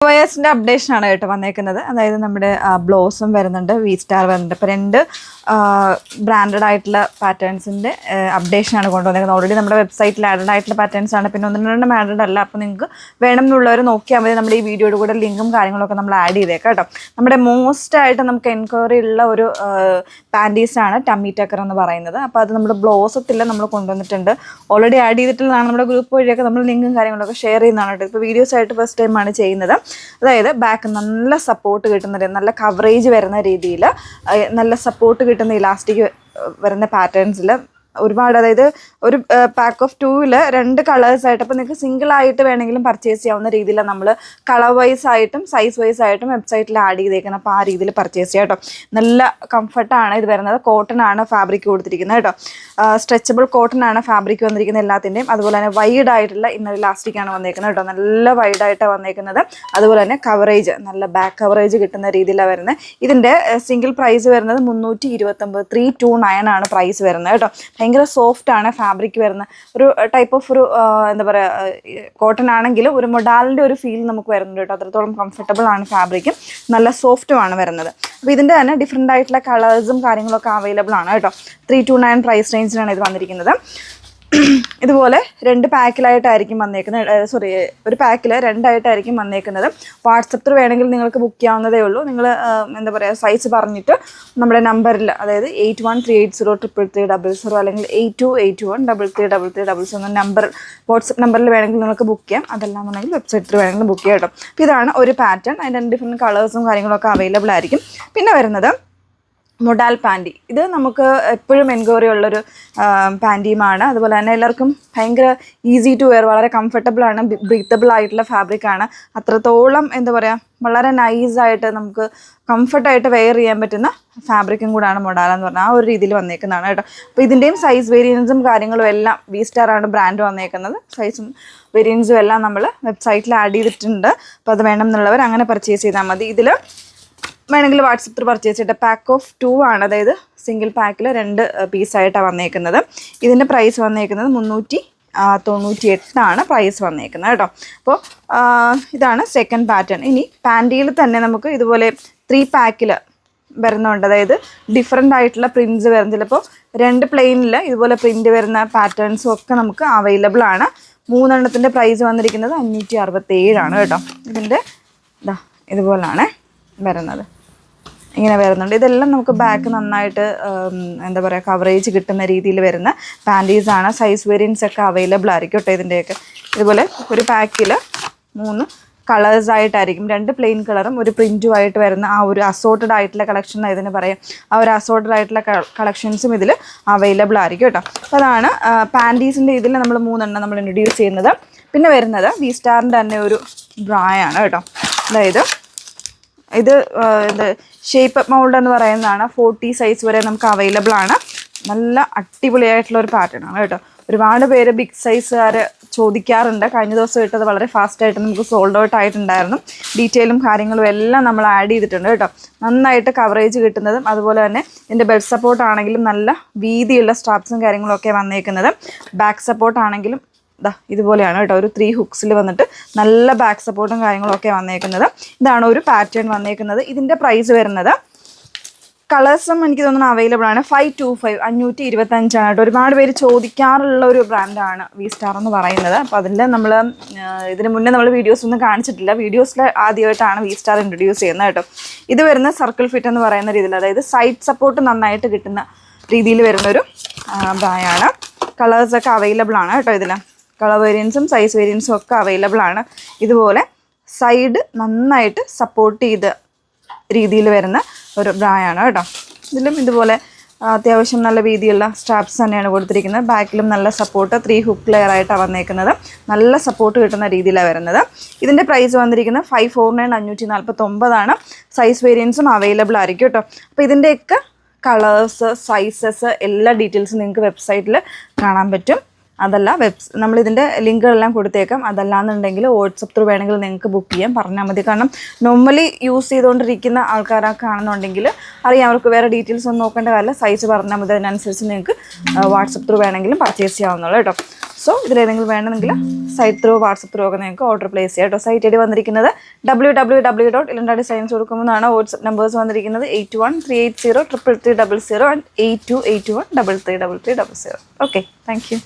വയേഴ്സിൻ്റെ അപ്ഡേഷനാണ് കേട്ടോ വന്നേക്കുന്നത്. അതായത് നമ്മുടെ ബ്ലോസം വരുന്നുണ്ട്, വി സ്റ്റാർ വരുന്നുണ്ട്. ഇപ്പോൾ രണ്ട് ബ്രാൻഡഡ് ആയിട്ടുള്ള പാറ്റേൺസിൻ്റെ അപ്ഡേഷനാണ് കൊണ്ടുവന്നേക്കുന്നത്. ഓൾറെഡി നമ്മുടെ വെബ്സൈറ്റിൽ ആഡഡ് ആയിട്ടുള്ള പാറ്റേൺസ് ആണ്, പിന്നെ ഒന്ന് രണ്ടെണ്ണം ആഡഡ് അല്ല. അപ്പോൾ നിങ്ങൾക്ക് വേണം എന്നുള്ളവർ നോക്കിയാൽ മതി. നമ്മുടെ ഈ വീഡിയോയുടെ കൂടെ ലിങ്കും കാര്യങ്ങളൊക്കെ നമ്മൾ ആഡ് ചെയ്തേക്കാം കേട്ടോ. നമ്മുടെ മോസ്റ്റ് ആയിട്ട് നമുക്ക് എൻക്വയറി ഉള്ള ഒരു പാൻറ്റീസാണ് ടമ്മി ടക്കർ എന്ന് പറയുന്നത്. അപ്പോൾ അത് നമ്മുടെ ബ്ലോസത്തിൽ നമ്മൾ കൊണ്ടുവന്നിട്ടുണ്ട്. ഓൾറെഡി ആഡ് ചെയ്തിട്ടുള്ളതാണ്. നമ്മുടെ ഗ്രൂപ്പ് വഴിയൊക്കെ നമ്മൾ ലിങ്കും കാര്യങ്ങളൊക്കെ ഷെയർ ചെയ്യുന്നതാണ് കേട്ടോ. ഇപ്പോൾ വീഡിയോസ് ആയിട്ട് ഫസ്റ്റ് ടൈമാണ് ചെയ്യുന്നത്. അതായത് ബാക്ക് നല്ല സപ്പോർട്ട് കിട്ടുന്ന, നല്ല കവറേജ് വരുന്ന രീതിയിൽ നല്ല സപ്പോർട്ട് കിട്ടുന്ന ഇലാസ്റ്റിക് വരുന്ന പാറ്റേൺസിൽ ഒരുപാട്, അതായത് ഒരു പാക്ക് ഓഫ് 2 2 കളേഴ്സായിട്ട്, അപ്പോൾ നിങ്ങൾക്ക് സിംഗിളായിട്ട് വേണമെങ്കിലും പർച്ചേസ് ചെയ്യാവുന്ന രീതിയിൽ നമ്മൾ കളർ വൈസ് ആയിട്ടും സൈസ് വൈസ് ആയിട്ടും വെബ്സൈറ്റിൽ ആഡ് ചെയ്തേക്കുന്നത്. അപ്പോൾ ആ രീതിയിൽ പർച്ചേസ് ചെയ്യാം കേട്ടോ. നല്ല കംഫർട്ടാണ് ഇത് വരുന്നത്. കോട്ടൺ ആണ് ഫാബ്രിക് കൊടുത്തിരിക്കുന്നത് കേട്ടോ. സ്ട്രെച്ചബിൾ കോട്ടൺ ആണ് ഫാബ്രിക് വന്നിരിക്കുന്നത് എല്ലാത്തിൻ്റെയും. അതുപോലെ തന്നെ വൈഡ് ആയിട്ടുള്ള ഇന്നർ ഇലാസ്റ്റിക് ആണ് വന്നേക്കുന്നത് കേട്ടോ. നല്ല വൈഡായിട്ടാണ് വന്നേക്കുന്നത്. അതുപോലെ തന്നെ കവറേജ്, നല്ല ബാക്ക് കവറേജ് കിട്ടുന്ന രീതിയിലാണ് വരുന്നത്. ഇതിൻ്റെ സിംഗിൾ പ്രൈസ് വരുന്നത് 329, 329 ആണ് പ്രൈസ് വരുന്നത് കേട്ടോ. ഭയങ്കര സോഫ്റ്റ് ആണ് ഫാബ്രിക് വരുന്ന ഒരു ടൈപ്പ് ഓഫ് ഒരു എന്താ പറയുക, കോട്ടൺ ആണെങ്കിലും ഒരു മൊഡാലിൻ്റെ ഒരു ഫീൽ നമുക്ക് വരുന്നുണ്ട് കേട്ടോ. അത്രത്തോളം കംഫർട്ടബിൾ ആണ് ഫാബ്രിക്കും, നല്ല സോഫ്റ്റുമാണ് വരുന്നത്. അപ്പോൾ ഇതിൻ്റെ തന്നെ ഡിഫറെൻ്റ് ആയിട്ടുള്ള കളേഴ്സും കാര്യങ്ങളൊക്കെ അവൈലബിൾ ആണ് കേട്ടോ. 329 പ്രൈസ് റേഞ്ചിലാണ് ഇത് വന്നിരിക്കുന്നത്. ഇതുപോലെ 2 പാക്കിലായിട്ടായിരിക്കും വന്നേക്കുന്നത്. ഒരു പാക്കിൽ 2 ആയിട്ടായിരിക്കും വന്നേക്കുന്നത്. വാട്സപ്പ് ത്രൂ വേണമെങ്കിൽ നിങ്ങൾക്ക് ബുക്ക് ചെയ്യാവുന്നതേ ഉള്ളൂ. നിങ്ങൾ എന്താ പറയുക, സൈസ് പറഞ്ഞിട്ട് നമ്മുടെ നമ്പറിൽ, അതായത് 8138033300 അല്ലെങ്കിൽ 8281333300 എന്ന നമ്പർ, വാട്സപ്പ് നമ്പറിൽ വേണമെങ്കിൽ നിങ്ങൾക്ക് ബുക്ക് ചെയ്യാം. അതെല്ലാം എന്നുണ്ടെങ്കിൽ വെബ്സൈറ്റ് ത്രൂ വേണമെങ്കിൽ ബുക്ക് ചെയ്യാം കേട്ടോ. അപ്പോൾ ഇതാണ് ഒരു പാറ്റേൺ. അതിൻ്റെ ഡിഫറെൻറ്റ് കളേഴ്സും കാര്യങ്ങളൊക്കെ അവൈലബിൾ ആയിരിക്കും. പിന്നെ വരുന്നത് മൊഡാൽ പാൻറ്റി. ഇത് നമുക്ക് എപ്പോഴും എൻക്വയറി ഉള്ളൊരു പാൻറ്റിയുമാണ്. അതുപോലെ തന്നെ എല്ലാവർക്കും ഭയങ്കര ഈസി ടു വെയർ, വളരെ കംഫർട്ടബിളാണ്, ബ്രീത്തബിൾ ആയിട്ടുള്ള ഫാബ്രിക്കാണ്. അത്രത്തോളം എന്താ പറയുക, വളരെ നൈസായിട്ട് നമുക്ക് കംഫർട്ടായിട്ട് വെയർ ചെയ്യാൻ പറ്റുന്ന ഫാബ്രിക്കും കൂടാണ് മൊഡാല എന്ന് പറഞ്ഞാൽ. ആ ഒരു രീതിയിൽ വന്നേക്കുന്നതാണ് കേട്ടോ. അപ്പോൾ ഇതിൻ്റെയും സൈസ് വേരിയൻസും കാര്യങ്ങളും എല്ലാം വി സ്റ്റാർ ആണ് ബ്രാൻഡ് വന്നേക്കുന്നത്. സൈസും വേരിയൻസും എല്ലാം നമ്മൾ വെബ്സൈറ്റിൽ ആഡ് ചെയ്തിട്ടുണ്ട്. അപ്പോൾ അത് വേണം എന്നുള്ളവർ അങ്ങനെ പർച്ചേസ് ചെയ്താൽ മതി. ഇതിൽ വേണമെങ്കിൽ വാട്സപ്പ് ത്രൂ പർച്ചേസ് ചെയ്തിട്ട് പാക്ക് ഓഫ് 2 ആണ്, അതായത് സിംഗിൾ പാക്കിൽ 2 പീസായിട്ടാണ് വന്നേക്കുന്നത്. ഇതിൻ്റെ പ്രൈസ് വന്നേക്കുന്നത് 398 ആണ് പ്രൈസ് വന്നേക്കുന്നത് കേട്ടോ. അപ്പോൾ ഇതാണ് സെക്കൻഡ് പാറ്റേൺ. ഇനി പാൻറ്റിയിൽ തന്നെ നമുക്ക് ഇതുപോലെ 3 പാക്കിൽ വരുന്നുണ്ട്. അതായത് ഡിഫറെൻ്റ് ആയിട്ടുള്ള പ്രിൻറ്റ്സ് വരുന്ന, ചിലപ്പോൾ 2 പ്ലെയിനിൽ ഇതുപോലെ പ്രിൻറ്റ് വരുന്ന പാറ്റേൺസും ഒക്കെ നമുക്ക് അവൈലബിൾ ആണ്. 3 എണ്ണത്തിൻ്റെ പ്രൈസ് വന്നിരിക്കുന്നത് 567 ആണ് കേട്ടോ. ഇതിൻ്റെ ഇതുപോലാണ് വരുന്നത്, ഇങ്ങനെ വരുന്നുണ്ട്. ഇതെല്ലാം നമുക്ക് ബാക്ക് നന്നായിട്ട് എന്താ പറയുക, കവറേജ് കിട്ടുന്ന രീതിയിൽ വരുന്ന പാൻറ്റീസാണ്. സൈസ് വേരിയൻസ് ഒക്കെ അവൈലബിൾ ആയിരിക്കും കേട്ടോ ഇതിൻ്റെയൊക്കെ. ഇതുപോലെ ഒരു പാക്കിൽ 3 കളേഴ്സായിട്ടായിരിക്കും, 2 പ്ലെയിൻ കളറും ഒരു പ്രിൻറ്റും ആയിട്ട് വരുന്ന ആ ഒരു അസോർട്ടഡ് ആയിട്ടുള്ള കളക്ഷൻ ഇതിന് പറയാം. ആ ഒരു അസോർട്ടഡ് ആയിട്ടുള്ള കളക്ഷൻസും ഇതിൽ അവൈലബിൾ ആയിരിക്കും കേട്ടോ. അപ്പോൾ അതാണ് പാൻറ്റീസിൻ്റെ ഇതിൽ നമ്മൾ 3 എണ്ണം നമ്മൾ ഇൻട്രൊഡ്യൂസ് ചെയ്യുന്നത്. പിന്നെ വരുന്നത് വി സ്റ്റാറിൻ്റെ തന്നെ ഒരു ബ്രായാണ് കേട്ടോ. അതായത് ഇത് ഷേപ്പ് മൗൾഡ് എന്ന് പറയുന്നതാണ്. 40 സൈസ് വരെ നമുക്ക് അവൈലബിൾ ആണ്. നല്ല അടിപൊളിയായിട്ടുള്ള ഒരു പാറ്റേൺ ആണ് കേട്ടോ. ഒരുപാട് പേര് ബിഗ് സൈസുകാർ ചോദിക്കാറുണ്ട്. കഴിഞ്ഞ ദിവസം ഇട്ടത് വളരെ ഫാസ്റ്റായിട്ട് നമുക്ക് സോൾഡ് ഔട്ട് ആയിട്ടുണ്ടായിരുന്നു. ഡീറ്റെയിലും കാര്യങ്ങളും എല്ലാം നമ്മൾ ആഡ് ചെയ്തിട്ടുണ്ട് കേട്ടോ. നന്നായിട്ട് കവറേജ് കിട്ടുന്നതും, അതുപോലെ തന്നെ ഇതിൻ്റെ ബെൽറ്റ് സപ്പോർട്ട് ആണെങ്കിലും നല്ല വീതിയുള്ള സ്ട്രാപ്സും കാര്യങ്ങളൊക്കെ വന്നേക്കുന്നത്. ബാക്ക് സപ്പോർട്ട് ആണെങ്കിലും ഇതുപോലെയാണ് കേട്ടോ. ഒരു 3 ഹുക്സിൽ വന്നിട്ട് നല്ല ബാക്ക് സപ്പോർട്ടും കാര്യങ്ങളൊക്കെ വന്നേക്കുന്നത്. ഇതാണ് ഒരു പാറ്റേൺ വന്നേക്കുന്നത്. ഇതിൻ്റെ പ്രൈസ് വരുന്നത്, കളേഴ്സും എനിക്ക് തോന്നുന്നു അവൈലബിൾ ആണ്, 525 525 ആണ് കേട്ടോ. ഒരുപാട് പേര് ചോദിക്കാറുള്ള ഒരു ബ്രാൻഡാണ് വി സ്റ്റാർ എന്ന് പറയുന്നത്. അപ്പോൾ അതിൽ നമ്മൾ ഇതിന് മുന്നേ നമ്മൾ വീഡിയോസ് ഒന്നും കാണിച്ചിട്ടില്ല. വീഡിയോസിൽ ആദ്യമായിട്ടാണ് വി സ്റ്റാർ ഇൻട്രൊഡ്യൂസ് ചെയ്യുന്നത് കേട്ടോ. ഇത് വരുന്ന സർക്കിൾ ഫിറ്റ് എന്ന് പറയുന്ന രീതിയിൽ, അതായത് സൈഡ് സപ്പോർട്ട് നന്നായിട്ട് കിട്ടുന്ന രീതിയിൽ വരുന്നൊരു ബ്രായാണ്. കളേഴ്സൊക്കെ അവൈലബിൾ ആണ് കേട്ടോ. ഇതിൽ കളർ വേരിയൻസും സൈസ് വേരിയൻസും ഒക്കെ അവൈലബിൾ ആണ്. ഇതുപോലെ സൈഡ് നന്നായിട്ട് സപ്പോർട്ട് ചെയ്ത രീതിയിൽ വരുന്ന ഒരു ബ്രായാണ് കേട്ടോ. ഇതിലും ഇതുപോലെ അത്യാവശ്യം നല്ല വീതിയുള്ള സ്ട്രാപ്സ് തന്നെയാണ് കൊടുത്തിരിക്കുന്നത്. ബാക്കിലും നല്ല സപ്പോർട്ട്, 3 ഹുക്ക് ലെയർ ആയിട്ടാണ് വന്നേക്കുന്നത്. നല്ല സപ്പോർട്ട് കിട്ടുന്ന രീതിയിലാണ് വരുന്നത്. ഇതിൻ്റെ പ്രൈസ് വന്നിരിക്കുന്നത് 549 549 ആണ്. സൈസ് വേരിയൻസും അവൈലബിൾ ആയിരിക്കും കേട്ടോ. അപ്പോൾ ഇതിൻ്റെയൊക്കെ കളേഴ്സ്, സൈസസ്, എല്ലാ ഡീറ്റെയിൽസും നിങ്ങൾക്ക് വെബ്സൈറ്റിൽ കാണാൻ പറ്റും. അതല്ല നമ്മളിതിൻ്റെ ലിങ്കുകളെല്ലാം കൊടുത്തേക്കാം. അതല്ലാന്നുണ്ടെങ്കിൽ വാട്സപ്പ് ത്രൂ വേണമെങ്കിൽ നിങ്ങൾക്ക് ബുക്ക് ചെയ്യാം, പറഞ്ഞാൽ മതി. കാരണം നോർമലി യൂസ് ചെയ്തുകൊണ്ടിരിക്കുന്ന ആൾക്കാരൊക്കെ ആണെന്നുണ്ടെങ്കിൽ അറിയാം, അവർക്ക് വേറെ ഡീറ്റെയിൽസ് ഒന്നും നോക്കേണ്ട കാര്യമില്ല. സൈസ് പറഞ്ഞാൽ മതി, അതിനനുസരിച്ച് നിങ്ങൾക്ക് വാട്സപ്പ് ത്രൂ വേണമെങ്കിലും പർച്ചേസ് ചെയ്യാവുന്നുള്ളൂ കേട്ടോ. സോ ഇതിലേതെങ്കിലും വേണമെങ്കിൽ സൈറ്റ് ത്രൂ വാട്സപ്പ് ത്രൂ ഒക്കെ നിങ്ങൾക്ക് ഓർഡർ പ്ലേസ് ചെയ്യാം കേട്ടോ. സൈറ്റ് ഐ ഡി വന്നിരിക്കുന്നത് www.ilandadesigns.com വാട്സപ്പ് നമ്പേഴ്സ് വന്നിരിക്കുന്നത് 8138033300 ആൻഡ് 8281333300. Okay, thank you.